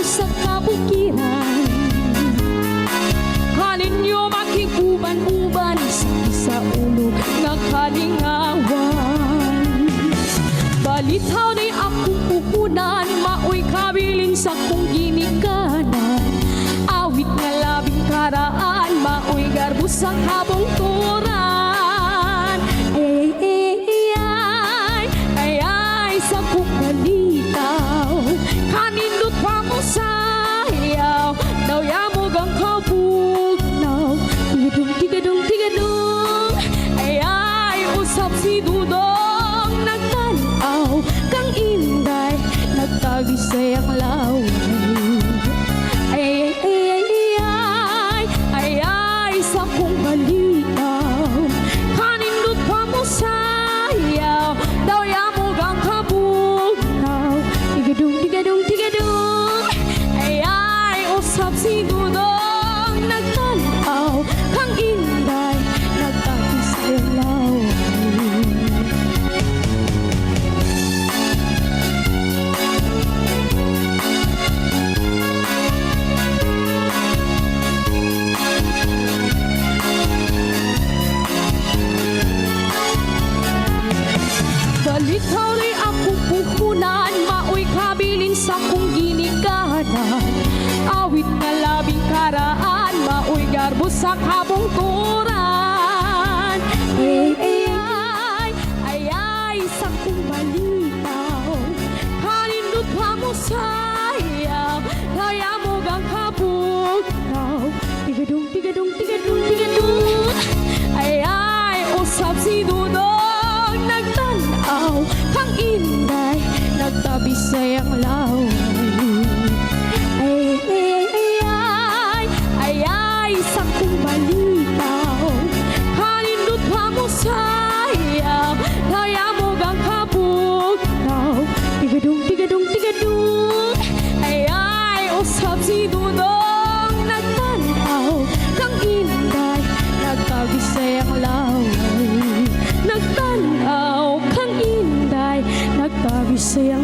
Sa kabukiran, kaninyo making uban-uban sa ulo ng kalingawan. Balitaw di akong pupunan, maoy kabilin sa kong ginikanan. Awit nga labing karaan, maoy garbo sa kabungturan. Ay, sa kong balitaw, kanindot pa mo sayaw, daw yamog ang kabugnaw. Tigadong, ay, usap si Dudong nagtanaw, kang inday, nagtagisay ang laway. Ay, sa kong balita, maoy garbo sa kabungturan. Ay, sa kong balitaw, kanindot pa mo sayaw, kaya mo gang kabugtaw. Tigadung, tigadung, tigadung, tigadung. Ay, usap si Dudong nagtanaw, kang inday, nagtabi sayang laway. Ay, sa kong balitaw, kanindot pa mo sayaw, kaya mo gang kabugtaw. Tigadung, tigadung, tigadung. Ay, usap si Dudong nagtanaw, kang inday, nagtabi sayang laway. Nagtanaw, kang inday, nagtabi sayang